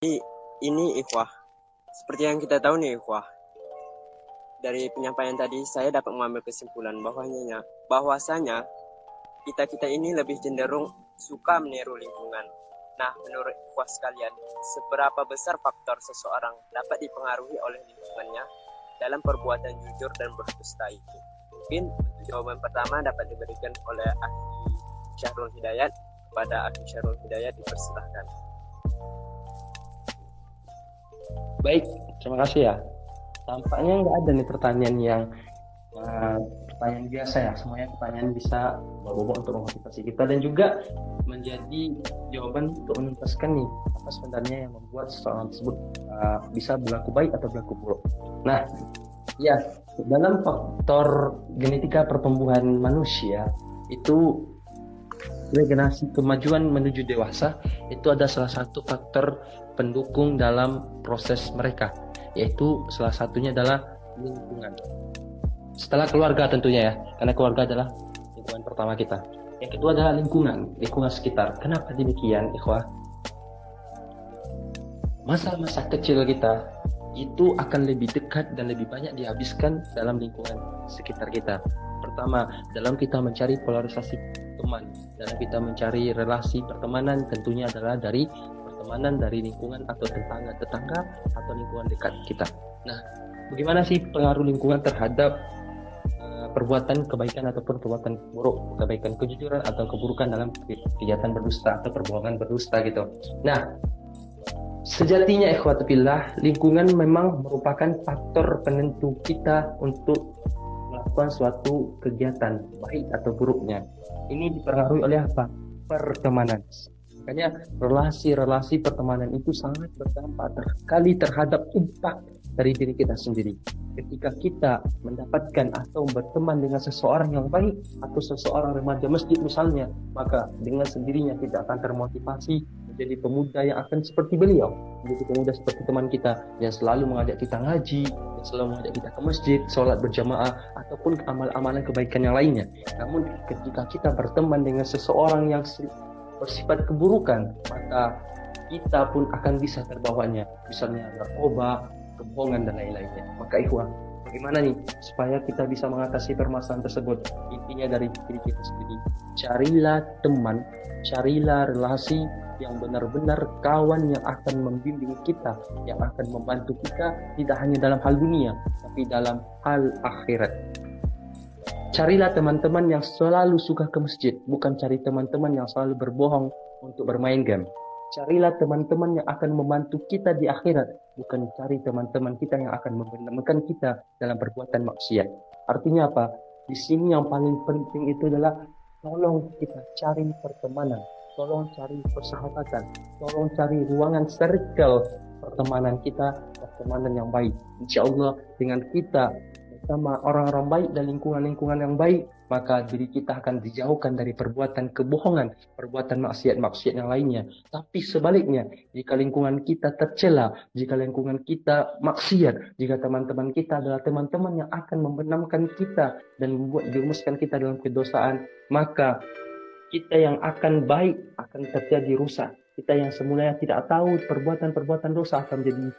Ini ikhwah, seperti yang kita tahu nih ikhwah, dari penyampaian tadi saya dapat mengambil kesimpulan bahwasanya kita ini lebih cenderung suka meniru lingkungan. Nah, menurut ikhwah sekalian, seberapa besar faktor seseorang dapat dipengaruhi oleh lingkungannya dalam perbuatan jujur dan berdusta itu? Mungkin untuk jawaban pertama dapat diberikan oleh Akhi Syahrul Hidayat. Kepada Akhi Syahrul Hidayat dipersilahkan. Baik, terima kasih ya. Tampaknya nggak ada nih pertanyaan yang pertanyaan biasa ya. Semuanya pertanyaan bisa berbobot untuk memotivasi kita dan juga menjadi jawaban untuk menuntaskan nih apa sebenarnya yang membuat seseorang tersebut bisa berlaku baik atau berlaku buruk. Nah, ya dalam faktor genetika pertumbuhan manusia itu regenerasi kemajuan menuju dewasa itu ada salah satu faktor pendukung dalam proses mereka, yaitu salah satunya adalah lingkungan. Setelah keluarga tentunya ya, karena keluarga adalah lingkungan pertama kita. Yang kedua adalah lingkungan sekitar. Kenapa demikian, ikhwah? Masa-masa kecil kita itu akan lebih dekat dan lebih banyak dihabiskan dalam lingkungan sekitar kita. Pertama, dalam kita mencari polarisasi teman, dalam kita mencari relasi pertemanan tentunya adalah dari pertemanan dari lingkungan atau tetangga atau lingkungan dekat kita. Nah, bagaimana sih pengaruh lingkungan terhadap perbuatan kebaikan ataupun perbuatan buruk, kebaikan kejujuran atau keburukan dalam kegiatan berdusta atau perbuatan berdusta gitu. Nah, sejatinya ikhwatillah, lingkungan memang merupakan faktor penentu kita untuk melakukan suatu kegiatan baik atau buruknya. Ini dipengaruhi oleh apa? Pertemanan. Makanya relasi-relasi pertemanan itu sangat berdampak sekali terhadap impact dari diri kita sendiri. Ketika kita mendapatkan atau berteman dengan seseorang yang baik atau seseorang remaja masjid misalnya, maka dengan sendirinya kita akan termotivasi menjadi pemuda yang akan seperti beliau, menjadi pemuda seperti teman kita yang selalu mengajak kita ngaji, yang selalu mengajak kita ke masjid, sholat berjamaah ataupun amal-amalan kebaikan yang lainnya. Namun ketika kita berteman dengan seseorang yang bersifat keburukan, maka kita pun akan bisa terbawanya, misalnya narkoba, kebohongan dan lain-lainnya. Maka ikhwan, bagaimana nih supaya kita bisa mengatasi permasalahan tersebut? Intinya dari diri kita sendiri. Carilah teman, carilah relasi yang benar-benar kawan yang akan membimbing kita, yang akan membantu kita tidak hanya dalam hal dunia, tapi dalam hal akhirat. Carilah teman-teman yang selalu suka ke masjid, bukan cari teman-teman yang selalu berbohong untuk bermain game. Carilah teman-teman yang akan membantu kita di akhirat, bukan cari teman-teman kita yang akan membenamkan kita dalam perbuatan maksiat. Artinya apa? Di sini yang paling penting itu adalah tolong kita cari pertemanan, tolong cari persahabatan, tolong cari ruangan circle pertemanan kita, pertemanan yang baik. Insya Allah dengan kita bersama orang-orang baik dan lingkungan-lingkungan yang baik, maka diri kita akan dijauhkan dari perbuatan kebohongan, perbuatan maksiat-maksiat yang lainnya. Tapi sebaliknya, jika lingkungan kita tercela, jika lingkungan kita maksiat, jika teman-teman kita adalah teman-teman yang akan membenamkan kita dan membuat jerumuskan kita dalam kedosaan, maka kita yang akan baik akan terjadi rusak. Kita yang semulanya tidak tahu perbuatan-perbuatan dosa akan menjadi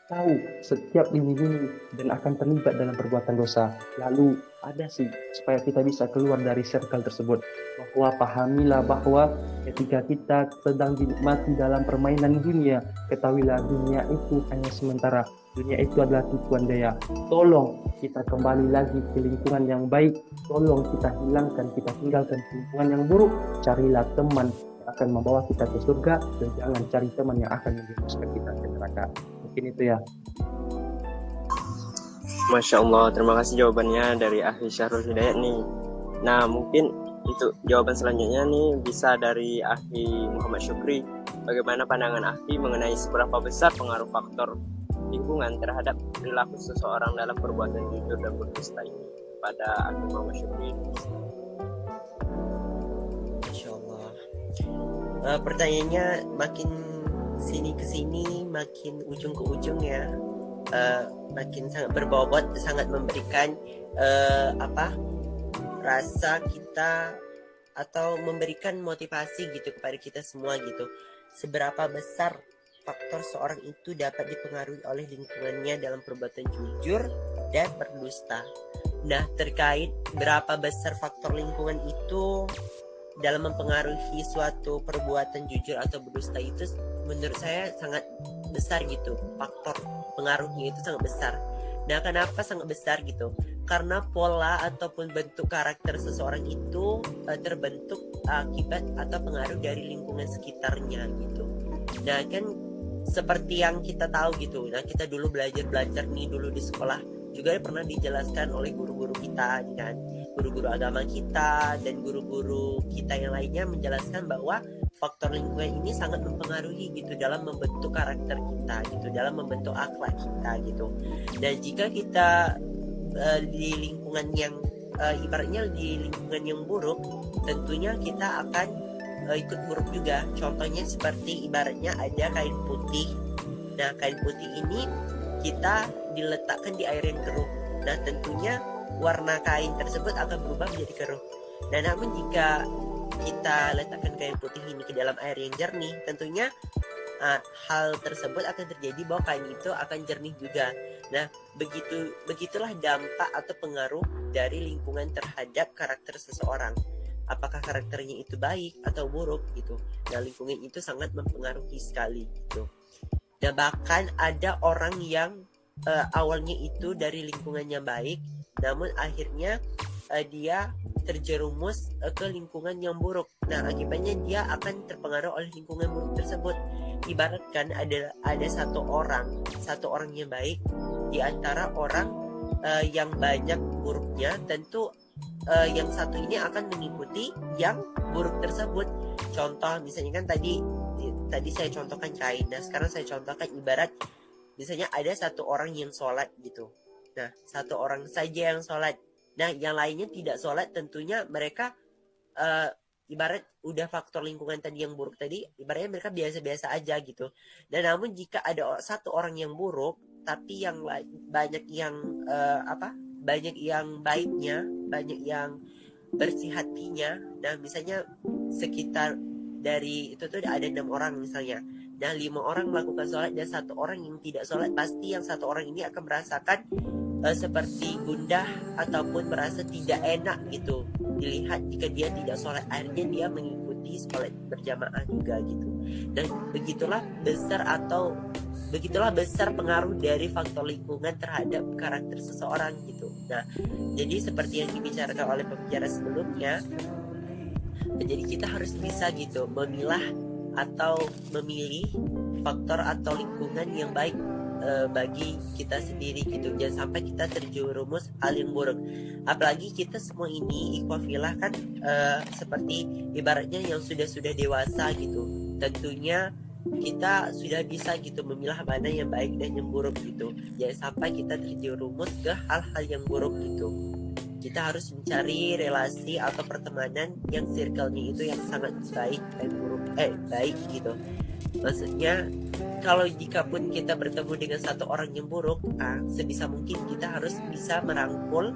tahu setiap lini-lini dan akan terlibat dalam perbuatan dosa. Lalu ada sih supaya kita bisa keluar dari circle tersebut, bahwa pahamilah bahwa ketika kita sedang dinikmati dalam permainan dunia, ketahuilah dunia itu hanya sementara. Dunia itu adalah tipuan daya. Tolong kita kembali lagi ke lingkungan yang baik. Tolong kita tinggalkan lingkungan yang buruk. Carilah teman yang akan membawa kita ke surga dan jangan cari teman yang akan menjerumuskan kita ke neraka. Mungkin itu ya. Masya Allah, terima kasih jawabannya dari Akhi Syahrul Hidayat nih. Nah, mungkin untuk jawaban selanjutnya nih bisa dari Akhi Muhammad Syukri. Bagaimana pandangan Akhi mengenai seberapa besar pengaruh faktor lingkungan terhadap perilaku seseorang dalam perbuatan jujur dan berdusta ini? Pada Akhi Muhammad Syukri. Masya Allah. Pertanyaannya makin sini ke sini, makin ujung ke ujung ya. Makin sangat berbobot, sangat memberikan rasa kita atau memberikan motivasi gitu kepada kita semua gitu. Seberapa besar faktor seorang itu dapat dipengaruhi oleh lingkungannya dalam perbuatan jujur dan berdusta. Nah, terkait berapa besar faktor lingkungan itu dalam mempengaruhi suatu perbuatan jujur atau berdusta itu menurut saya sangat besar gitu. Faktor pengaruhnya itu sangat besar. Nah, kenapa sangat besar gitu? Karena pola ataupun bentuk karakter seseorang itu terbentuk akibat atau pengaruh dari lingkungan sekitarnya gitu. Nah, kan seperti yang kita tahu gitu. Nah, kita dulu belajar nih dulu di sekolah juga pernah dijelaskan oleh guru-guru kita kan, guru-guru agama kita dan guru-guru kita yang lainnya menjelaskan bahwa faktor lingkungan ini sangat mempengaruhi gitu dalam membentuk karakter kita gitu, dalam membentuk akhlak kita gitu. Dan jika kita di lingkungan yang ibaratnya di lingkungan yang buruk, tentunya kita akan ikut buruk juga. Contohnya seperti ibaratnya ada kain putih. Nah, kain putih ini kita diletakkan di air yang keruh. Nah, tentunya warna kain tersebut akan berubah menjadi keruh. Nah, namun jika kita letakkan kain putih ini ke dalam air yang jernih, tentunya hal tersebut akan terjadi bahwa kain itu akan jernih juga. Nah, begitulah dampak atau pengaruh dari lingkungan terhadap karakter seseorang. Apakah karakternya itu baik atau buruk gitu. Nah, lingkungan itu sangat mempengaruhi sekali gitu. Dan bahkan ada orang yang awalnya itu dari lingkungannya baik, namun akhirnya dia terjerumus ke lingkungan yang buruk. Nah, akibatnya dia akan terpengaruh oleh lingkungan buruk tersebut. Ibaratkan ada satu orang yang baik di antara orang yang banyak buruknya, tentu yang satu ini akan mengikuti yang buruk tersebut. Contoh misalnya kan tadi saya contohkan kain. Nah, sekarang saya contohkan ibarat misalnya ada satu orang yang sholat gitu. Nah, satu orang saja yang sholat. Nah, yang lainnya tidak sholat, tentunya mereka ibarat udah faktor lingkungan tadi yang buruk tadi, ibaratnya mereka biasa-biasa aja gitu. Dan namun jika ada satu orang yang buruk, tapi yang banyak yang banyak yang baiknya, banyak yang bersih hatinya. Nah, misalnya sekitar dari itu tuh ada 6 orang misalnya. Nah, 5 orang melakukan sholat dan 1 orang yang tidak sholat, pasti yang 1 orang ini akan merasakan seperti gundah ataupun merasa tidak enak gitu dilihat jika dia tidak sholat. Akhirnya dia mengikuti sholat berjamaah juga gitu. Dan begitulah besar pengaruh dari faktor lingkungan terhadap karakter seseorang gitu. Nah, jadi seperti yang dibicarakan oleh pembicara sebelumnya, jadi kita harus bisa gitu memilah atau memilih faktor atau lingkungan yang baik bagi kita sendiri gitu. Jangan sampai kita terjerumus hal yang buruk. Apalagi kita semua ini ikhwafillah kan seperti ibaratnya yang sudah dewasa gitu. Tentunya kita sudah bisa gitu memilah mana yang baik dan yang buruk gitu. Jangan sampai kita terjerumus ke hal-hal yang buruk gitu. Kita harus mencari relasi atau pertemanan yang circle-nya itu yang sangat baik dan baik gitu. Maksudnya kalau jika pun kita bertemu dengan satu orang yang buruk, sebisa mungkin kita harus bisa merangkul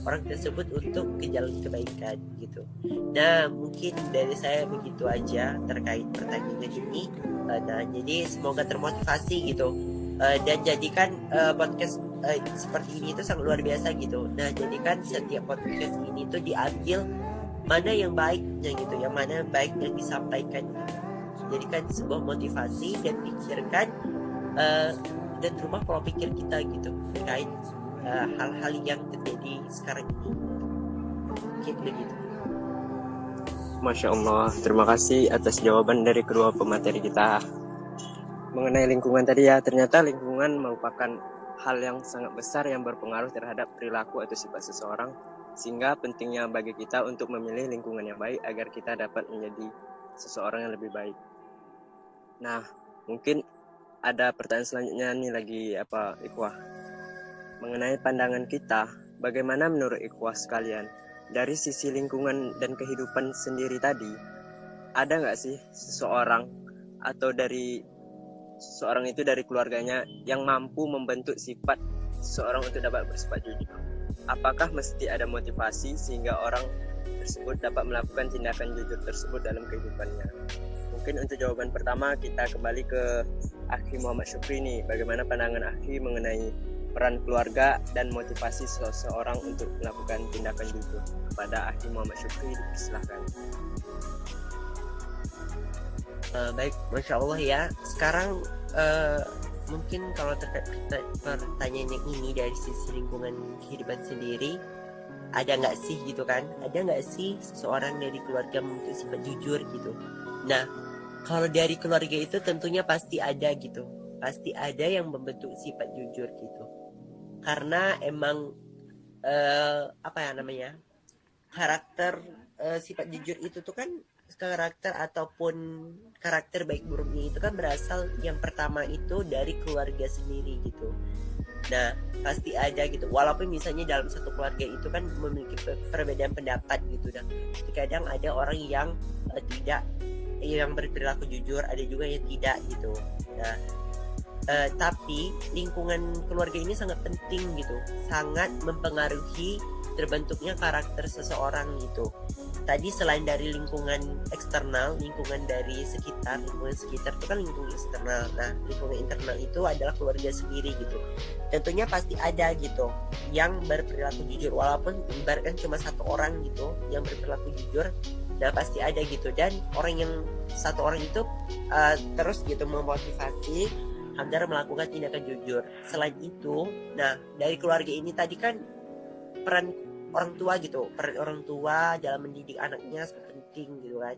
orang tersebut untuk ke jalan kebaikan gitu. Nah, mungkin dari saya begitu aja terkait pertanyaan ini. Nah, jadi semoga termotivasi gitu. Dan jadikan podcast seperti ini itu sangat luar biasa gitu. Nah, jadikan setiap podcast ini tuh diambil mana yang baiknya gitu, yang mana yang baik yang disampaikan gitu. Jadikan sebuah motivasi dan pikirkan dan rubah pola pikir kita gitu terkait hal-hal yang terjadi sekarang ini. Mungkin begitu. Masya Allah, terima kasih atas jawaban dari kedua pemateri kita. Mengenai lingkungan tadi ya, ternyata lingkungan merupakan hal yang sangat besar yang berpengaruh terhadap perilaku atau sifat seseorang, sehingga pentingnya bagi kita untuk memilih lingkungan yang baik agar kita dapat menjadi seseorang yang lebih baik. Nah, mungkin ada pertanyaan selanjutnya nih lagi Ikhwah. Mengenai pandangan kita, bagaimana menurut Ikhwah sekalian? Dari sisi lingkungan dan kehidupan sendiri tadi, ada nggak sih seseorang atau dari seseorang itu dari keluarganya yang mampu membentuk sifat seseorang untuk dapat bersifat jujur? Apakah mesti ada motivasi sehingga orang tersebut dapat melakukan tindakan jujur tersebut dalam kehidupannya? Mungkin untuk jawaban pertama kita kembali ke Akhi Muhammad Syukri nih. Bagaimana pandangan Akhi mengenai peran keluarga dan motivasi seseorang untuk melakukan tindakan jujur? Kepada Akhi Muhammad Syukri, dipersilahkan. Baik, Masya Allah ya. Sekarang mungkin kalau terkait pertanyaan yang ini dari sisi lingkungan kehidupan sendiri, ada nggak sih gitu kan? Ada nggak sih seseorang dari keluarga membentuk sifat jujur gitu? Nah, kalau dari keluarga itu tentunya pasti ada gitu. Pasti ada yang membentuk sifat jujur gitu. Karena emang apa ya namanya? Karakter sifat jujur itu tuh kan karakter ataupun karakter baik buruknya itu kan berasal yang pertama itu dari keluarga sendiri gitu. Nah, pasti ada gitu. Walaupun misalnya dalam satu keluarga itu kan memiliki perbedaan pendapat gitu, dan kadang ada orang yang tidak yang berperilaku jujur, ada juga yang tidak gitu. Nah, tapi lingkungan keluarga ini sangat penting gitu, sangat mempengaruhi terbentuknya karakter seseorang gitu. Tadi selain dari lingkungan eksternal, lingkungan dari sekitar, lingkungan sekitar itu kan lingkungan eksternal. Nah, lingkungan internal itu adalah keluarga sendiri gitu. Tentunya pasti ada gitu yang berperilaku jujur, walaupun ibaratkan cuma satu orang gitu yang berperilaku jujur. Nah, pasti ada gitu, dan orang yang satu orang itu terus gitu memotivasi agar melakukan tindakan jujur. Selain itu, nah dari keluarga ini tadi kan peran orang tua gitu, peran orang tua dalam mendidik anaknya sangat penting gitu kan.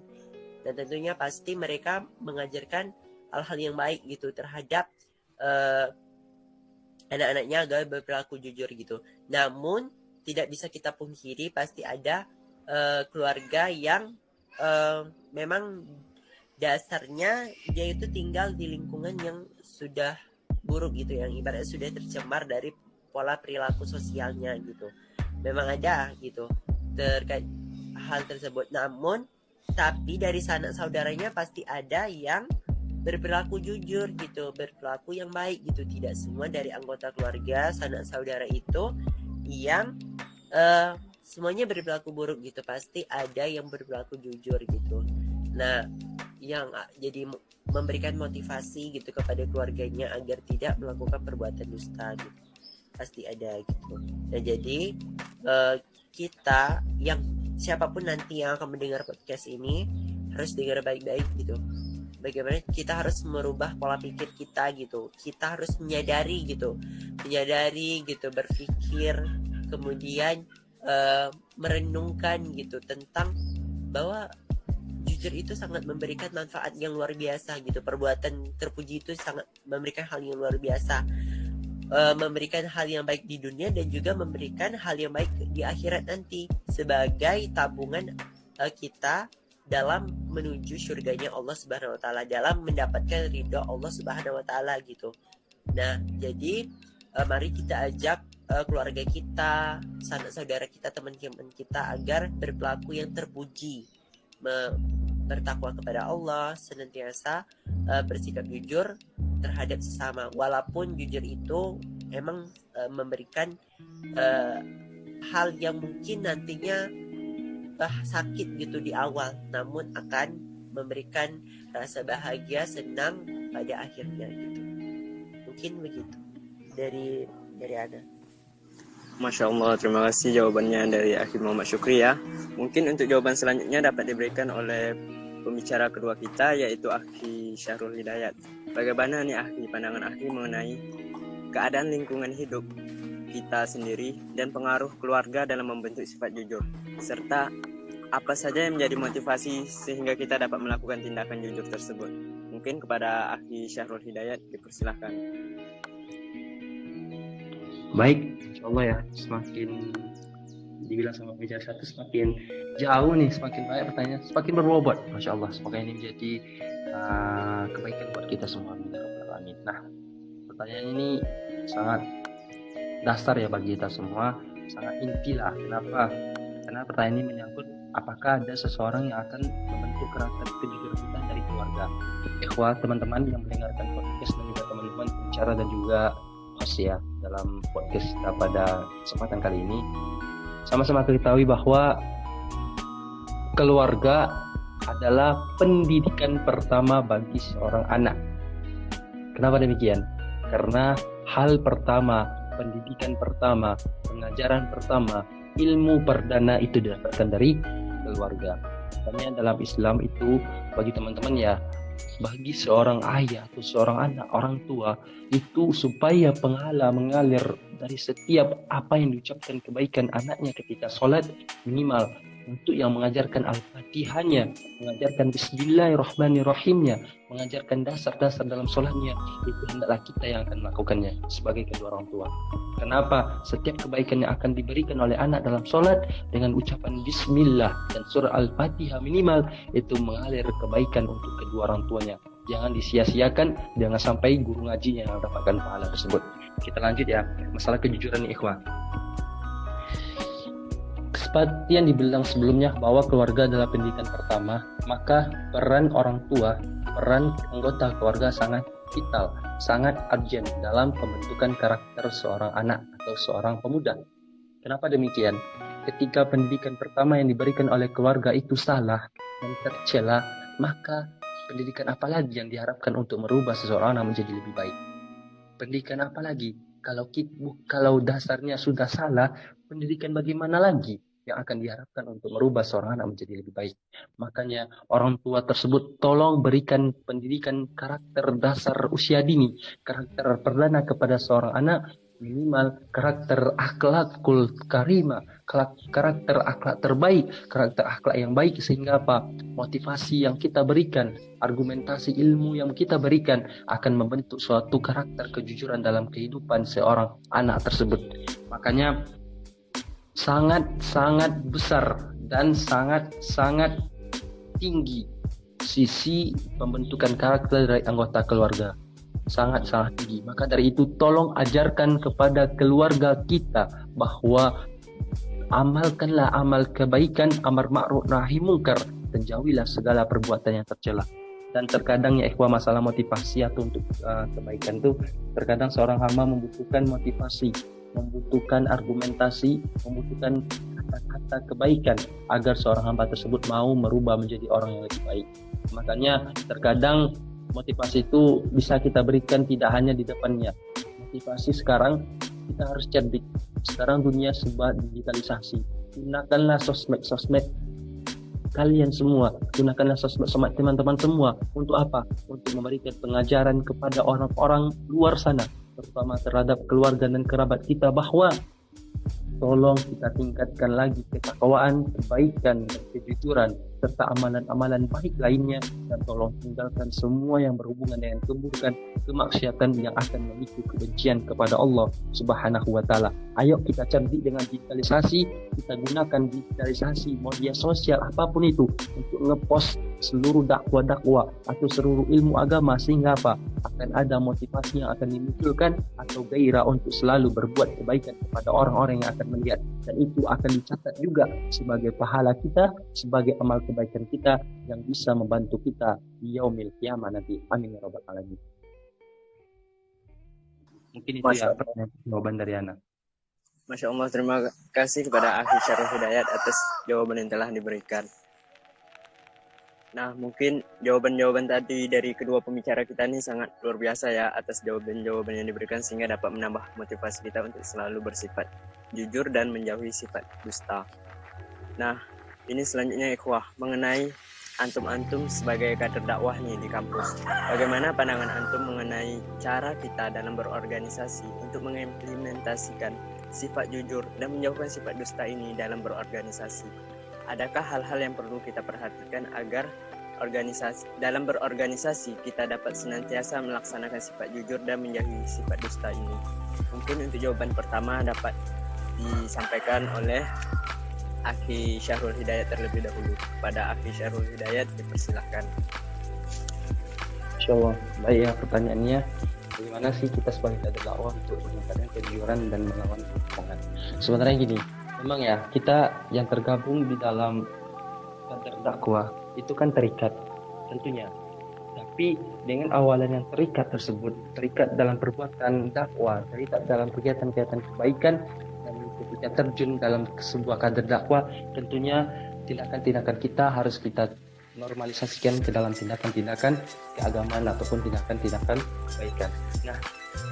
Dan tentunya pasti mereka mengajarkan hal-hal yang baik gitu terhadap anak-anaknya agar berperilaku jujur gitu. Namun tidak bisa kita pungkiri pasti ada keluarga yang memang dasarnya dia itu tinggal di lingkungan yang sudah buruk gitu, yang ibaratnya sudah tercemar dari pola perilaku sosialnya gitu. Memang ada gitu terkait hal tersebut. Namun tapi dari sanak saudaranya pasti ada yang berperilaku jujur gitu, berperilaku yang baik gitu. Tidak semua dari anggota keluarga sanak saudara itu yang semuanya berperilaku buruk gitu. Pasti ada yang berperilaku jujur gitu. Nah, yang jadi memberikan motivasi gitu kepada keluarganya agar tidak melakukan perbuatan dusta gitu. Pasti ada gitu. Nah, jadi kita yang siapapun nanti yang akan mendengar podcast ini harus dengar baik-baik gitu. Bagaimana kita harus merubah pola pikir kita gitu. Kita harus menyadari gitu, berpikir, kemudian merenungkan gitu tentang bahwa jujur itu sangat memberikan manfaat yang luar biasa gitu. Perbuatan terpuji itu sangat memberikan hal yang luar biasa, memberikan hal yang baik di dunia dan juga memberikan hal yang baik di akhirat nanti sebagai tabungan kita dalam menuju surganya Allah Subhanahu wa taala, dalam mendapatkan ridho Allah Subhanahu wa taala gitu. Nah, jadi mari kita ajak keluarga kita, sanak saudara kita, teman-teman kita agar berperilaku yang terpuji, bertakwa kepada Allah, senantiasa bersikap jujur terhadap sesama. Walaupun jujur itu emang memberikan hal yang mungkin nantinya sakit gitu di awal, namun akan memberikan rasa bahagia, senang pada akhirnya gitu. Mungkin begitu dari Ana. Masya Allah, terima kasih jawabannya dari Akhi Muhammad Syukri ya. Mungkin untuk jawaban selanjutnya dapat diberikan oleh pembicara kedua kita, yaitu Akhi Syahrul Hidayat. Bagaimana nih Akhi, pandangan Akhi mengenai keadaan lingkungan hidup kita sendiri dan pengaruh keluarga dalam membentuk sifat jujur, serta apa saja yang menjadi motivasi sehingga kita dapat melakukan tindakan jujur tersebut? Mungkin kepada Akhi Syahrul Hidayat dipersilahkan. Baik, insyaallah ya, semakin dibilang sama bicara satu semakin jauh nih, semakin banyak pertanyaan, semakin berbobot. Masya Allah, semoga ini menjadi kebaikan buat kita semua. Amin. Nah, pertanyaan ini sangat dasar ya bagi kita semua, sangat inti lah. Kenapa? Karena pertanyaan ini menyangkut apakah ada seseorang yang akan membentuk karakter kejujuran kita dari keluarga. Ikhwah, teman-teman yang mendengarkan podcast dan juga teman-teman pembicara dan juga host ya dalam podcast kita pada kesempatan kali ini, sama-sama kita ketahui bahwa keluarga adalah pendidikan pertama bagi seorang anak. Kenapa demikian? Karena hal pertama, pendidikan pertama, pengajaran pertama, ilmu perdana itu didapatkan dari keluarga. Makanya dalam Islam itu bagi teman-teman ya, bagi seorang ayah atau seorang anak, orang tua itu supaya pahala mengalir dari setiap apa yang diucapkan kebaikan anaknya ketika sholat, minimal untuk yang mengajarkan Al-Fatihahnya, mengajarkan Bismillahirrahmanirrahimnya, mengajarkan dasar-dasar dalam sholatnya, itu hendaklah kita yang akan melakukannya sebagai kedua orang tua. Kenapa? Setiap kebaikan yang akan diberikan oleh anak dalam sholat dengan ucapan Bismillah dan surah Al-Fatihah minimal, itu mengalir kebaikan untuk kedua orang tuanya. Jangan disia-siakan, jangan sampai guru ngajinya yang mendapatkan pahala tersebut. Kita lanjut ya, masalah kejujuran nih ikhwah. Seperti yang dibilang sebelumnya bahwa keluarga adalah pendidikan pertama, maka peran orang tua, peran anggota keluarga sangat vital, sangat urgent dalam pembentukan karakter seorang anak atau seorang pemuda. Kenapa demikian? Ketika pendidikan pertama yang diberikan oleh keluarga itu salah dan tercela, maka pendidikan apa lagi yang diharapkan untuk merubah seseorang anak menjadi lebih baik? Pendidikan apa lagi? Kalau dasarnya sudah salah, pendidikan bagaimana lagi yang akan diharapkan untuk merubah seorang anak menjadi lebih baik? Makanya orang tua tersebut tolong berikan pendidikan karakter dasar usia dini, karakter perdana kepada seorang anak, minimal karakter akhlakul karimah, karakter akhlak terbaik, karakter akhlak yang baik, sehingga apa? Motivasi yang kita berikan, argumentasi ilmu yang kita berikan akan membentuk suatu karakter kejujuran dalam kehidupan seorang anak tersebut. Makanya sangat besar dan sangat tinggi sisi pembentukan karakter dari anggota keluarga, sangat tinggi. Maka dari itu tolong ajarkan kepada keluarga kita bahwa amalkanlah amal kebaikan, amar ma'ruf nahi mungkar, dan jauhilah segala perbuatan yang tercela. Dan terkadang ya ikhwah, masalah motivasi atau untuk kebaikan itu terkadang seorang hamba membutuhkan motivasi, membutuhkan argumentasi, membutuhkan kata-kata kebaikan agar seorang hamba tersebut mau merubah menjadi orang yang lebih baik. Makanya terkadang motivasi itu bisa kita berikan tidak hanya di depannya. Motivasi sekarang kita harus cerdik. Sekarang dunia serba digitalisasi. Gunakanlah sosmed kalian semua, gunakanlah sosmed teman-teman semua untuk apa? Untuk memberikan pengajaran kepada orang-orang luar sana, terutama terhadap keluarga dan kerabat kita, bahwa tolong kita tingkatkan lagi ketakwaan, kebaikan, dan kejujuran serta amalan-amalan baik lainnya, dan tolong tinggalkan semua yang berhubungan dengan keburukan, kemaksiatan yang akan memicu kebencian kepada Allah Subhanahu wa taala. Ayo kita cerdik dengan digitalisasi, kita gunakan digitalisasi media sosial apapun itu untuk ngepost seluruh dakwah atau seluruh ilmu agama, sehingga apa? Akan ada motivasi yang akan dimunculkan atau gairah untuk selalu berbuat kebaikan kepada orang-orang yang akan melihat, dan itu akan dicatat juga sebagai pahala kita, sebagai amal kebaikan kita yang bisa membantu kita di yaumil qiyamah nanti. Amin ya rabbal alamin. Mungkin itu ya jawaban dari Ana. Masya Allah, terima kasih kepada Akhi Syarul Hidayat atas jawaban yang telah diberikan. Nah, mungkin jawaban-jawaban tadi dari kedua pembicara kita ini sangat luar biasa ya, atas jawaban-jawaban yang diberikan, sehingga dapat menambah motivasi kita untuk selalu bersifat jujur dan menjauhi sifat dusta. Nah, ini selanjutnya ikhwah, mengenai antum-antum sebagai kader dakwah nih di kampus. Bagaimana pandangan antum mengenai cara kita dalam berorganisasi untuk mengimplementasikan sifat jujur dan menjauhkan sifat dusta ini dalam berorganisasi? Adakah hal-hal yang perlu kita perhatikan agar dalam berorganisasi kita dapat senantiasa melaksanakan sifat jujur dan menjauhi sifat dusta ini? Mungkin untuk jawaban pertama dapat disampaikan oleh Akhi Syarul Hidayat terlebih dahulu. Pada Akhi Syarul Hidayat dipersilahkan. Insyaallah. Baik ya, pertanyaannya, bagaimana sih kita sebagai kader dakwah untuk meningkatkan kejujuran dan melawan kebohongan? Sebenarnya gini, memang ya kita yang tergabung di dalam kader dakwah itu kan terikat tentunya. Tapi dengan awalan yang terikat tersebut, terikat dalam perbuatan dakwah, terikat dalam kegiatan-kegiatan kebaikan, dan ketika terjun dalam sebuah kader dakwah, tentunya tindakan-tindakan kita harus kita normalisasikan ke dalam tindakan-tindakan keagamaan ataupun tindakan-tindakan kebaikan. Nah,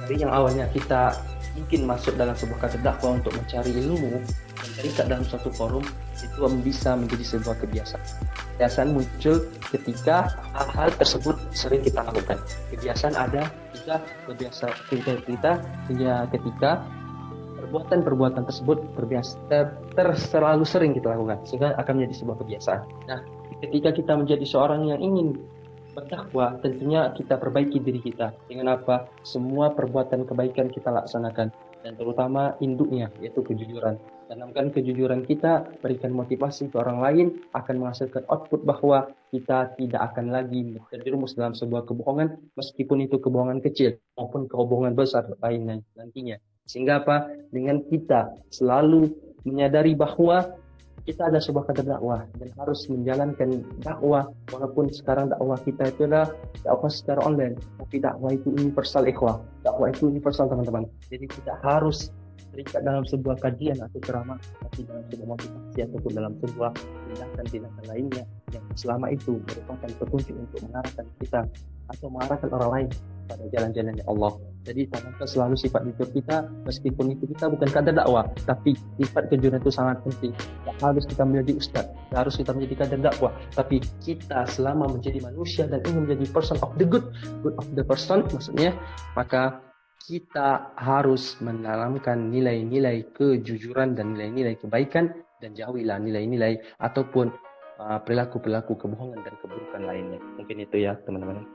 dari yang awalnya kita mungkin masuk dalam sebuah kader dakwah untuk mencari ilmu dan terikat dalam suatu forum, itu bisa menjadi sebuah kebiasaan. Kebiasaan muncul ketika hal-hal tersebut sering kita lakukan. Kebiasaan ada ketika perbuatan tersebut selalu sering kita lakukan, sehingga akan menjadi sebuah kebiasaan. Nah, ketika kita menjadi seorang yang ingin berdakwah, tentunya kita perbaiki diri kita dengan apa? Semua perbuatan kebaikan kita laksanakan, dan terutama induknya yaitu kejujuran. Tanamkan kejujuran kita, berikan motivasi ke orang lain, akan menghasilkan output bahwa kita tidak akan lagi terjerumus dalam sebuah kebohongan, meskipun itu kebohongan kecil maupun kebohongan besar lainnya nantinya. Sehingga apa? Dengan kita selalu menyadari bahwa kita ada sebuah kader dakwah dan harus menjalankan dakwah, walaupun sekarang dakwah kita itu adalah dakwah secara online, tapi dakwah itu universal ikhwah, dakwah itu universal teman-teman. Jadi kita harus terikat dalam sebuah kajian atau ceramah, tapi dalam sebuah motivasi ataupun dalam sebuah tindakan-tindakan lainnya yang selama itu merupakan petunjuk untuk mengarahkan kita atau mengarahkan orang lain pada jalan-jalannya Allah. Jadi tanamkan selalu sifat jujur kita, meskipun itu kita bukan kader dakwah, tapi sifat kejujuran itu sangat penting. Tak harus kita menjadi ustaz, tak harus kita menjadi kader dakwah, tapi kita selama menjadi manusia dan ingin menjadi person of the good of the person maksudnya, maka kita harus menanamkan nilai-nilai kejujuran dan nilai-nilai kebaikan, dan jauhilah nilai-nilai ataupun perilaku-perilaku kebohongan dan keburukan lainnya. Mungkin itu ya teman-teman.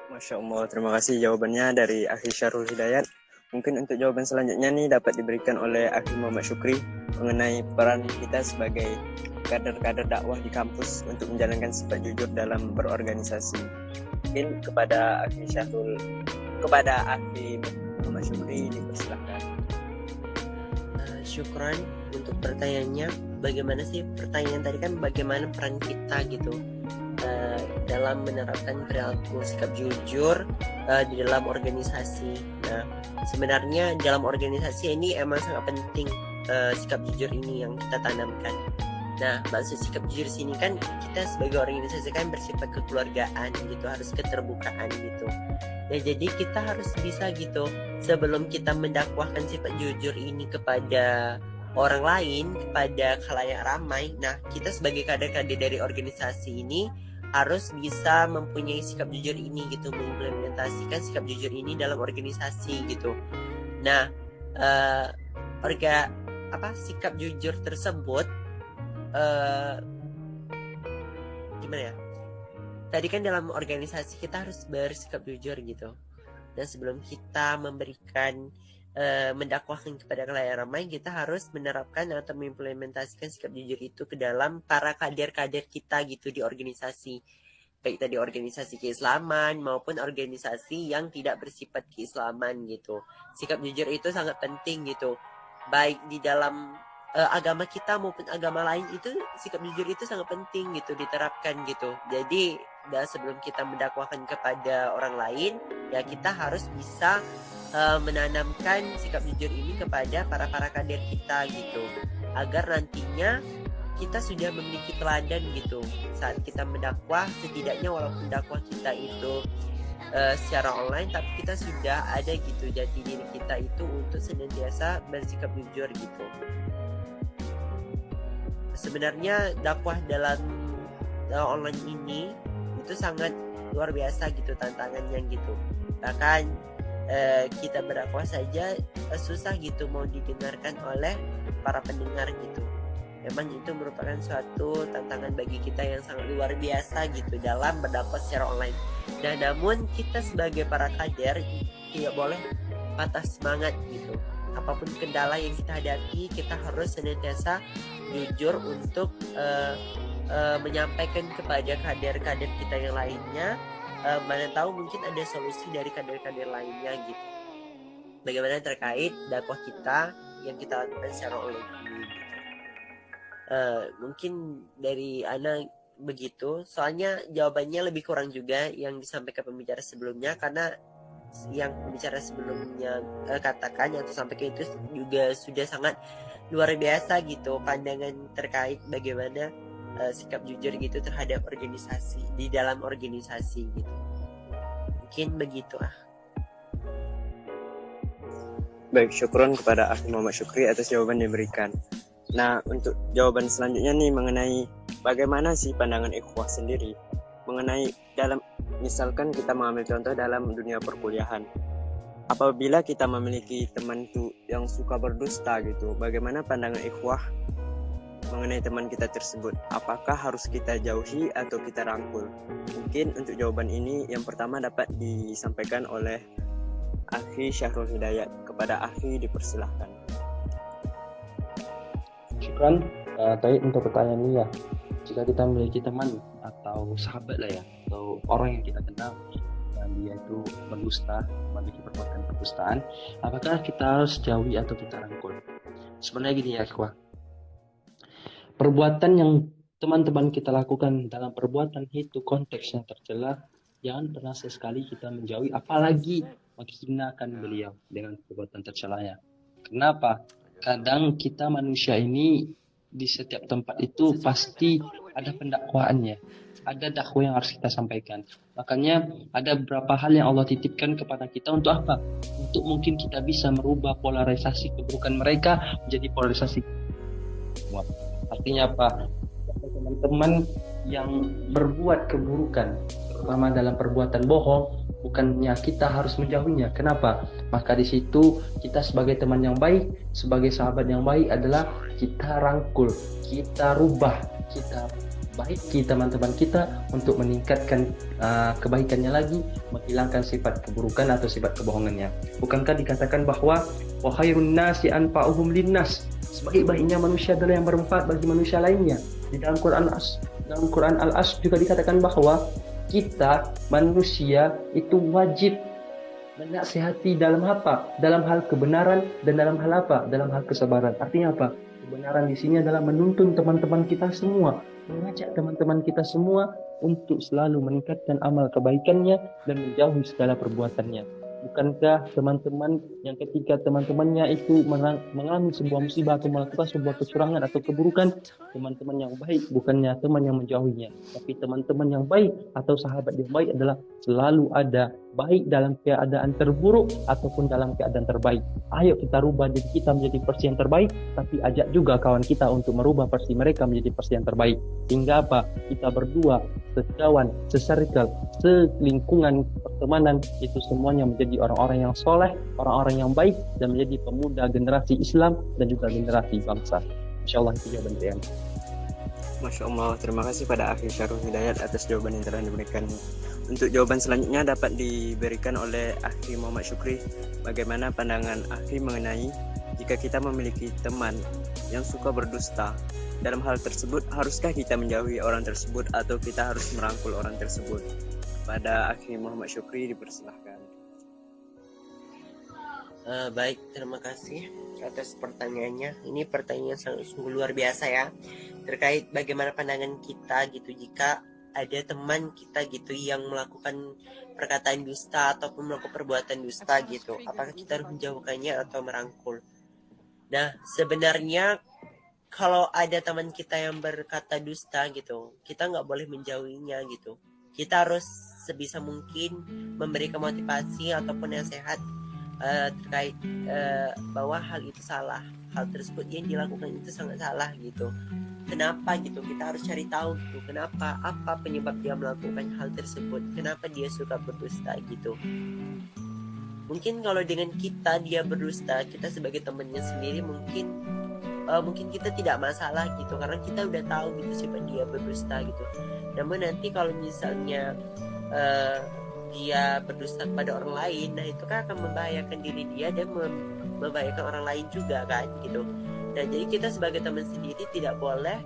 Masya Allah, terima kasih jawabannya dari Akhi Syarul Hidayat. Mungkin untuk jawaban selanjutnya nih dapat diberikan oleh Akhi Muhammad Syukri mengenai peran kita sebagai kader-kader dakwah di kampus untuk menjalankan sifat jujur dalam berorganisasi. Mungkin kepada Akhi Muhammad Syukri dipersilakan. Syukran untuk pertanyaannya. Bagaimana sih pertanyaan tadi kan, bagaimana peran kita gitu dalam menerapkan perilaku sikap jujur di dalam organisasi. Nah, sebenarnya dalam organisasi ini emang sangat penting sikap jujur ini yang kita tanamkan. Nah, maksud sikap jujur sini kan kita sebagai organisasi kan bersifat kekeluargaan gitu, harus keterbukaan gitu. Nah, jadi kita harus bisa gitu sebelum kita mendakwahkan sifat jujur ini kepada orang lain, kepada khalayak ramai. Nah, kita sebagai kader-kader dari organisasi ini harus bisa mempunyai sikap jujur ini gitu, mengimplementasikan sikap jujur ini dalam organisasi gitu. Nah, sikap jujur tersebut gimana ya? Tadi kan dalam organisasi kita harus bersikap jujur gitu. Dan sebelum kita memberikan mendakwahkan kepada khalayak ramai, kita harus menerapkan atau mengimplementasikan sikap jujur itu ke dalam para kader-kader kita gitu di organisasi, baik tadi organisasi keislaman maupun organisasi yang tidak bersifat keislaman gitu. Sikap jujur itu sangat penting gitu, baik di dalam agama kita maupun agama lain, itu sikap jujur itu sangat penting gitu diterapkan gitu. Jadi sebelum kita mendakwahkan kepada orang lain, ya kita harus bisa menanamkan sikap jujur ini kepada para kader kita gitu, agar nantinya kita sudah memiliki teladan gitu saat kita mendakwah. Setidaknya walaupun dakwah kita itu secara online, tapi kita sudah ada gitu jati diri kita itu untuk senantiasa bersikap jujur gitu. Sebenarnya dakwah dalam online ini itu sangat luar biasa gitu tantangannya gitu. Bahkan kita berdakwah saja susah gitu mau didengarkan oleh para pendengar gitu. Memang itu merupakan suatu tantangan bagi kita yang sangat luar biasa gitu dalam berdakwah secara online. Nah, namun kita sebagai para kader tidak boleh patah semangat gitu. Apapun kendala yang kita hadapi, kita harus senantiasa jujur untuk menyampaikan kepada kader-kader kita yang lainnya. Mana tahu mungkin ada solusi dari kader-kader lainnya gitu. Bagaimana terkait dakwah kita yang kita lakukan secara online ini gitu. Mungkin dari Ana begitu, soalnya jawabannya lebih kurang juga yang disampaikan pembicara sebelumnya, karena yang pembicara sebelumnya katakan yang disampaikan itu juga sudah sangat luar biasa gitu pandangan terkait bagaimana sikap jujur gitu terhadap organisasi, di dalam organisasi gitu. Mungkin begitu Baik, syukron kepada Akhi Muhammad Syukri atas jawaban yang diberikan. Nah, untuk jawaban selanjutnya nih mengenai bagaimana sih pandangan ikhwah sendiri mengenai dalam, misalkan kita mengambil contoh dalam dunia perkuliahan. Apabila kita memiliki teman tuh yang suka berdusta gitu, bagaimana pandangan ikhwah mengenai teman kita tersebut? Apakah harus kita jauhi atau kita rangkul? Mungkin untuk jawaban ini yang pertama dapat disampaikan oleh Akhi Syahrul Hidayat. Kepada Akhi dipersilahkan. Syukran Taib untuk pertanyaan ini ya. Jika kita memiliki teman atau sahabat lah ya, atau orang yang kita kenal dan dia itu berdusta, memiliki perbuatan kedustaan, apakah kita harus jauhi atau kita rangkul? Sebenarnya gini ya ikhwah, perbuatan yang teman-teman kita lakukan dalam perbuatan itu konteksnya tercela, jangan pernah sesekali kita menjauhi, apalagi menghinakan beliau dengan perbuatan tercelanya. Kenapa? Kadang kita manusia ini di setiap tempat itu pasti ada pendakwaannya, ada dakwah yang harus kita sampaikan. Makanya ada beberapa hal yang Allah titipkan kepada kita untuk apa? Untuk mungkin kita bisa merubah polarisasi keburukan mereka menjadi polarisasi. Artinya apa? Teman-teman yang berbuat keburukan, terutama dalam perbuatan bohong, bukannya kita harus menjauhinya. Kenapa? Maka di situ kita sebagai teman yang baik, sebagai sahabat yang baik adalah kita rangkul, kita rubah, kita baiki teman-teman kita untuk meningkatkan kebaikannya lagi, menghilangkan sifat keburukan atau sifat kebohongannya. Bukankah dikatakan bahwa wa khairun nasi anfa'uhum linnas, sebaik-baiknya manusia adalah yang bermanfaat bagi manusia lainnya. Di dalam Quran Al-Asr juga dikatakan bahwa kita manusia itu wajib menasihati dalam apa? Dalam hal kebenaran dan dalam hal apa? Dalam hal kesabaran. Artinya apa? Kebenaran di sini adalah menuntun teman-teman kita semua, mengajak teman-teman kita semua untuk selalu meningkatkan amal kebaikannya dan menjauhi segala perbuatannya. Bukankah teman-teman yang ketika teman-temannya itu mengalami sebuah musibah atau melakukan sebuah kecurangan atau keburukan, teman-teman yang baik bukannya teman yang menjauhinya, tapi teman-teman yang baik atau sahabat yang baik adalah selalu ada, baik dalam keadaan terburuk ataupun dalam keadaan terbaik. Ayo kita rubah diri kita menjadi versi yang terbaik, tapi ajak juga kawan kita untuk merubah versi mereka menjadi versi yang terbaik. Hingga apa? Kita berdua, sekawan, sesirkel, selingkungan pertemanan itu semuanya menjadi orang-orang yang soleh, orang-orang yang baik, dan menjadi pemuda generasi Islam dan juga generasi bangsa. InsyaAllah itu jawaban saya. Masya Allah, terima kasih pada Akhi Syahrul Hidayat atas jawaban yang telah diberikan. Untuk jawaban selanjutnya dapat diberikan oleh Akhi Muhammad Syukri. Bagaimana pandangan Akhi mengenai jika kita memiliki teman yang suka berdusta? Dalam hal tersebut, haruskah kita menjauhi orang tersebut atau kita harus merangkul orang tersebut? Pada Akhi Muhammad Syukri dipersilahkan. Baik, terima kasih atas pertanyaannya. Ini pertanyaan yang sangat sungguh luar biasa ya, terkait bagaimana pandangan kita gitu jika ada teman kita gitu yang melakukan perkataan dusta ataupun melakukan perbuatan dusta gitu. Apakah kita harus menjauhkannya atau merangkul? Nah, sebenarnya kalau ada teman kita yang berkata dusta gitu, kita nggak boleh menjauhinya gitu. Kita harus sebisa mungkin memberikan motivasi ataupun nasihat terkait bahwa hal itu salah, hal tersebut yang dilakukan itu sangat salah gitu. Kenapa gitu? Kita harus cari tahu gitu. Kenapa? Apa penyebab dia melakukan hal tersebut? Kenapa dia suka berdusta gitu? Mungkin kalau dengan kita dia berdusta, kita sebagai temannya sendiri mungkin kita tidak masalah gitu, karena kita udah tahu gitu sifat dia berdusta gitu. Namun nanti kalau misalnya dia berdusta kepada orang lain, nah itu kan akan membahayakan diri dia dan membahayakan orang lain juga kan gitu. Nah jadi kita sebagai teman sendiri tidak boleh,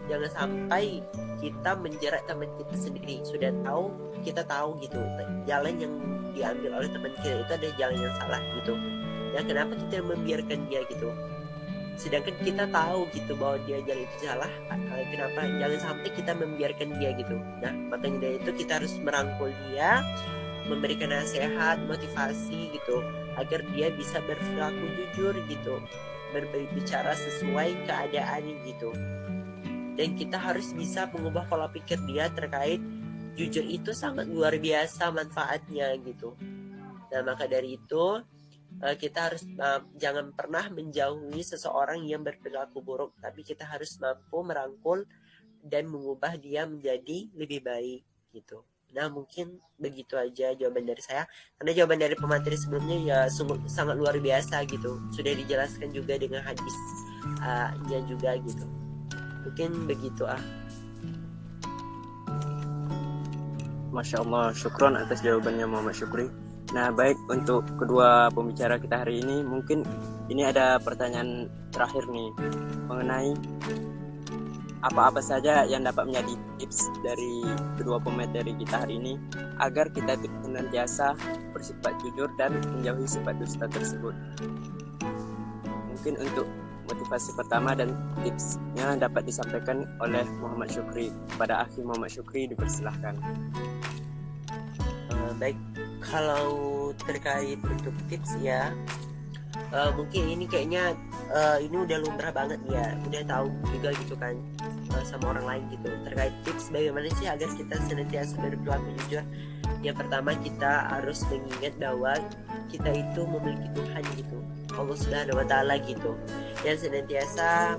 jangan sampai kita menjerat teman kita sendiri. Sudah tahu, kita tahu gitu jalan yang diambil oleh teman kita itu ada jalan yang salah gitu. Ya kenapa kita membiarkan dia gitu? Sedangkan kita tahu gitu bahwa dia jalan itu salah, kenapa jangan sampai kita membiarkan dia gitu. Nah makanya dari itu kita harus merangkul dia, memberikan nasihat, motivasi gitu, agar dia bisa berperilaku jujur gitu. berbicara sesuai keadaan gitu. Dan kita harus bisa mengubah pola pikir dia terkait jujur itu sangat luar biasa manfaatnya gitu. Nah, maka dari itu kita harus jangan pernah menjauhi seseorang yang berperilaku buruk, tapi kita harus mampu merangkul dan mengubah dia menjadi lebih baik gitu. Nah, mungkin begitu aja jawaban dari saya, karena jawaban dari pemateri sebelumnya ya sungguh sangat luar biasa gitu, sudah dijelaskan juga dengan hadisnya juga gitu. Mungkin begitu Masya Allah, syukron atas jawabannya Muhammad Syukri. Nah, baik, untuk kedua pembicara kita hari ini, mungkin ini ada pertanyaan terakhir nih mengenai apa-apa saja yang dapat menjadi tips dari kedua pemateri kita hari ini agar kita senantiasa bersifat jujur dan menjauhi sifat dusta tersebut. Mungkin untuk motivasi pertama dan tipsnya dapat disampaikan oleh Muhammad Syukri. Kepada Akhi Muhammad Syukri, dipersilahkan. Baik, kalau terkait untuk tips ya, mungkin ini kayaknya ini udah lumrah banget ya, udah tahu juga gitu kan sama orang lain gitu. Terkait tips bagaimana sih agar kita senantiasa berperilaku jujur, yang pertama kita harus mengingat bahwa kita itu memiliki Tuhan gitu, Allah Subhanahu wa Ta'ala gitu, yang senantiasa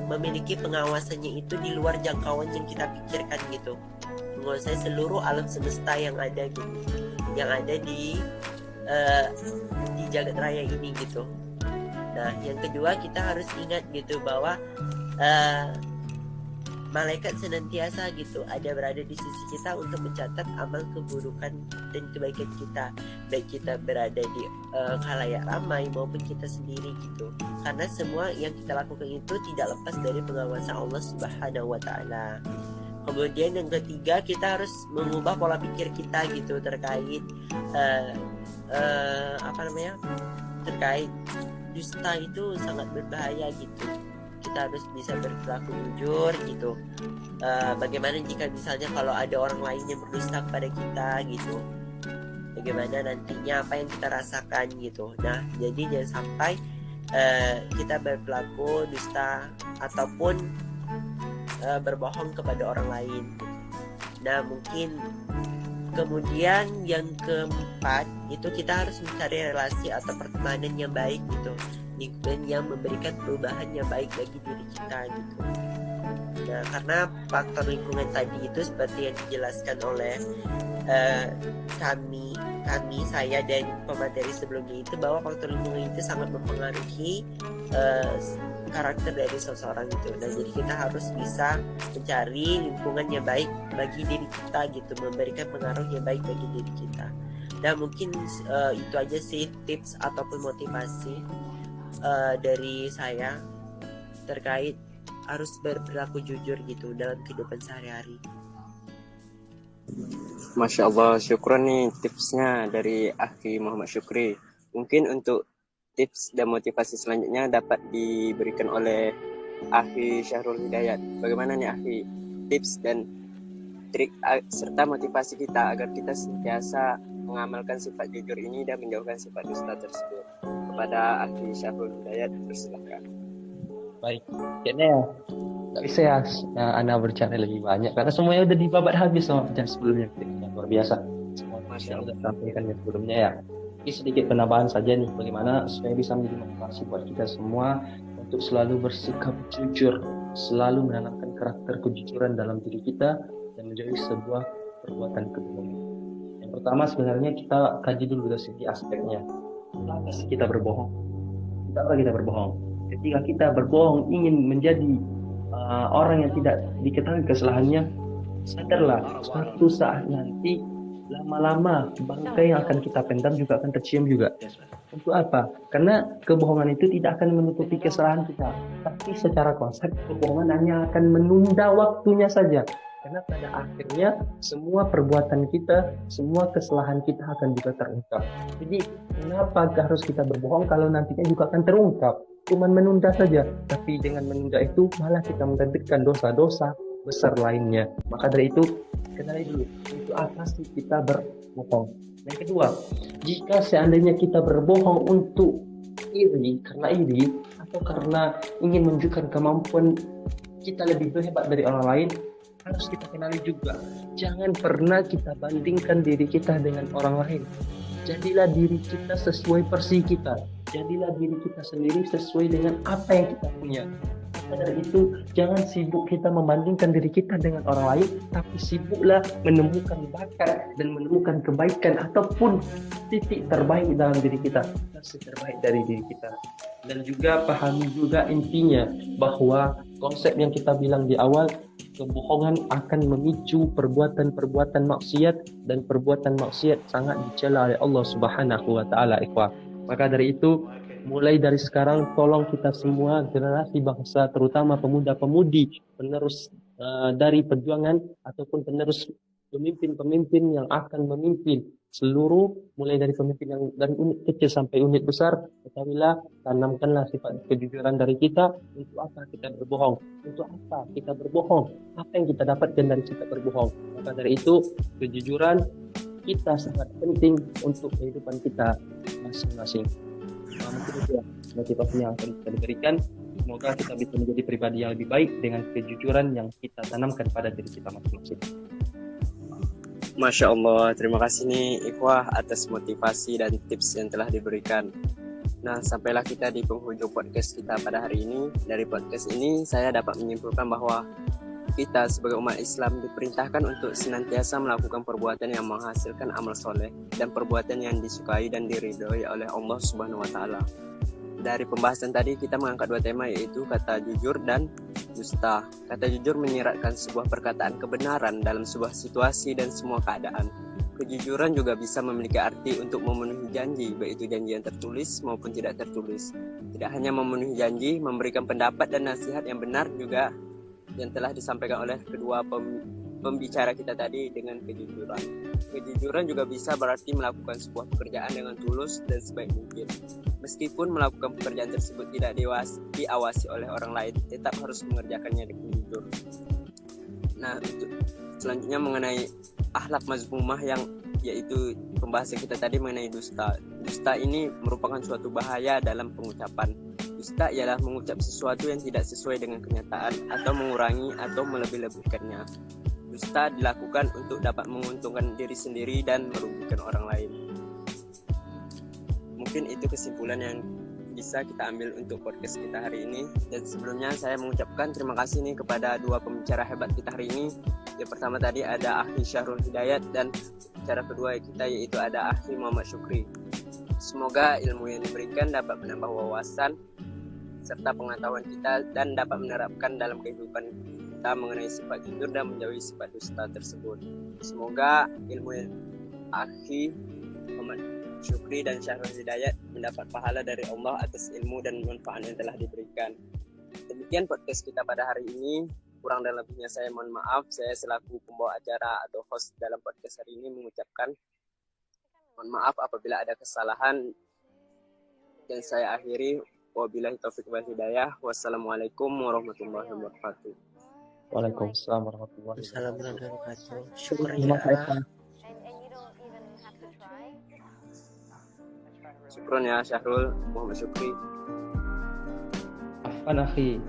memiliki pengawasannya itu di luar jangkauan yang kita pikirkan gitu, menguasai seluruh alam semesta yang ada gitu, yang ada di jagat raya ini gitu. Nah, yang kedua kita harus ingat gitu bahwa malaikat senantiasa gitu ada berada di sisi kita untuk mencatat amal keburukan dan kebaikan kita, baik kita berada di khalayak ramai maupun kita sendiri gitu. Karena semua yang kita lakukan itu tidak lepas dari pengawasan Allah Subhanahu wa Ta'ala. Kemudian yang ketiga, kita harus mengubah pola pikir kita gitu terkait terkait dusta itu sangat berbahaya gitu. Kita harus bisa berperilaku jujur gitu. Bagaimana jika misalnya kalau ada orang lain yang berdusta kepada kita gitu, bagaimana nantinya apa yang kita rasakan gitu. Nah, jadi jangan sampai kita berperilaku dusta ataupun berbohong kepada orang lain. Nah, mungkin kemudian yang keempat itu kita harus mencari relasi atau pertemanan yang baik gitu, lingkungan yang memberikan perubahan yang baik bagi diri kita gitu. Nah, karena faktor lingkungan tadi itu seperti yang dijelaskan oleh saya dan pemateri sebelumnya itu, bahwa faktor lingkungan itu sangat mempengaruhi karakter dari seseorang itu. Nah, jadi kita harus bisa mencari lingkungan yang baik bagi diri kita gitu, memberikan pengaruh yang baik bagi diri kita. Nah, mungkin itu aja sih tips ataupun motivasi dari saya terkait harus berperilaku jujur gitu dalam kehidupan sehari-hari. Masya Allah, syukron nih tipsnya dari Akhi Muhammad Syukri. Mungkin untuk tips dan motivasi selanjutnya dapat diberikan oleh Akhi Syahrul Hidayat. Bagaimana nih Akhi, tips dan trik serta motivasi kita agar kita sentiasa mengamalkan sifat jujur ini dan menjauhkan sifat dusta tersebut? Kepada Akhi Syahrul Hidayat, persilakan. Baik, kayaknya nggak bisa ya Anda berbicara lebih banyak karena semuanya udah dibabat habis sama jam sebelumnya. Luar biasa. Semua yang udah sampaikan ya sebelumnya ya. Ini sedikit penambahan saja nih, bagaimana supaya bisa menjadi motivasi buat kita semua untuk selalu bersikap jujur, selalu menanamkan karakter kejujuran dalam diri kita dan menjadi sebuah perbuatan kebohongan. Yang pertama sebenarnya kita kaji dulu dari segi aspeknya. Kenapa sih kita berbohong? Kenapa kita berbohong? Ketika kita berbohong ingin menjadi orang yang tidak diketahui kesalahannya, sadarlah suatu saat nanti lama-lama bangkai yang akan kita pendam juga akan tercium juga. Untuk apa? Karena kebohongan itu tidak akan menutupi kesalahan kita, tapi secara konsep kebohongan hanya akan menunda waktunya saja. Karena pada akhirnya semua perbuatan kita, semua kesalahan kita akan juga terungkap. Jadi kenapa harus kita berbohong kalau nantinya juga akan terungkap? Cuman menunda saja, tapi dengan menunda itu malah kita menerbitkan dosa-dosa besar lainnya. Maka dari itu kenali dulu itu apa sih kita berbohong. Yang kedua, jika seandainya kita berbohong untuk iri atau karena ingin menunjukkan kemampuan kita lebih hebat dari orang lain, harus kita kenali juga. Jangan pernah kita bandingkan diri kita dengan orang lain. Jadilah diri kita sesuai versi kita. Jadilah diri kita sendiri sesuai dengan apa yang kita punya. Maka dari itu, jangan sibuk kita membandingkan diri kita dengan orang lain, tapi sibuklah menemukan bakat dan menemukan kebaikan ataupun titik terbaik dalam diri kita, versi terbaik dari diri kita. Dan juga pahami juga intinya bahwa konsep yang kita bilang di awal, kebohongan akan memicu perbuatan-perbuatan maksiat, dan perbuatan maksiat sangat dicela oleh Allah Subhanahu wa taala, ikhwah. Maka dari itu, mulai dari sekarang tolong kita semua generasi bangsa, terutama pemuda-pemudi penerus dari perjuangan ataupun penerus pemimpin-pemimpin yang akan memimpin seluruh, mulai dari pemimpin yang dari unit kecil sampai unit besar, ketahuilah, tanamkanlah sifat kejujuran dari kita. Untuk apa kita berbohong? Untuk apa kita berbohong? Apa yang kita dapatkan dari kita berbohong? Maka dari itu, kejujuran kita sangat penting untuk kehidupan kita masing-masing. Mungkin itu ya motivasi yang akan kita berikan. Semoga kita bisa menjadi pribadi yang lebih baik dengan kejujuran yang kita tanamkan pada diri kita masing-masing. Masya Allah, terima kasih nih ikhwah atas motivasi dan tips yang telah diberikan. Nah, sampailah kita di penghujung podcast kita pada hari ini. Dari podcast ini saya dapat menyimpulkan bahwa kita sebagai umat Islam diperintahkan untuk senantiasa melakukan perbuatan yang menghasilkan amal soleh dan perbuatan yang disukai dan diridhoi oleh Allah Subhanahu wa taala. Dari pembahasan tadi kita mengangkat dua tema, yaitu kata jujur dan dusta. Kata jujur menyiratkan sebuah perkataan kebenaran dalam sebuah situasi dan semua keadaan. Kejujuran juga bisa memiliki arti untuk memenuhi janji, baik itu janji yang tertulis maupun tidak tertulis. Tidak hanya memenuhi janji, memberikan pendapat dan nasihat yang benar juga yang telah disampaikan oleh kedua pembicara kita tadi dengan kejujuran. Kejujuran juga bisa berarti melakukan sebuah pekerjaan dengan tulus dan sebaik mungkin. Meskipun melakukan pekerjaan tersebut tidak diawasi oleh orang lain, tetap harus mengerjakannya dengan jujur. Nah, untuk selanjutnya mengenai akhlak mazmumah, yang yaitu pembahasan kita tadi mengenai dusta. Dusta ini merupakan suatu bahaya dalam pengucapan. Dusta ialah mengucap sesuatu yang tidak sesuai dengan kenyataan atau mengurangi atau melebih-lebihkannya. Dusta dilakukan untuk dapat menguntungkan diri sendiri dan merugikan orang lain. Mungkin itu kesimpulan yang bisa kita ambil untuk podcast kita hari ini. Dan sebelumnya saya mengucapkan terima kasih nih kepada dua pembicara hebat kita hari ini. Yang pertama tadi ada Akhi Syahrul Hidayat, dan pembicara kedua kita yaitu ada Akhi Muhammad Syukri. Semoga ilmu yang diberikan dapat menambah wawasan serta pengetahuan kita dan dapat menerapkan dalam kehidupan kita mengenai sifat jujur dan menjauhi sifat dusta tersebut. Semoga ilmu Akhi Muhammad Syukri dan Syahrul Hidayat mendapat pahala dari Allah atas ilmu dan manfaat yang telah diberikan. Demikian podcast kita pada hari ini. Kurang dan lebihnya saya mohon maaf. Saya selaku pembawa acara atau host dalam podcast hari ini mengucapkan mohon maaf apabila ada kesalahan. Dan saya akhiri, wabillahi taufiq wal hidayah. Wassalamualaikum warahmatullahi wabarakatuh. Waalaikumsalam warahmatullahi Assalamualaikum. Syukur wabarakatuh. ya. Syukron ya Syahrul, Muhammad Syukri. Afwan akhi.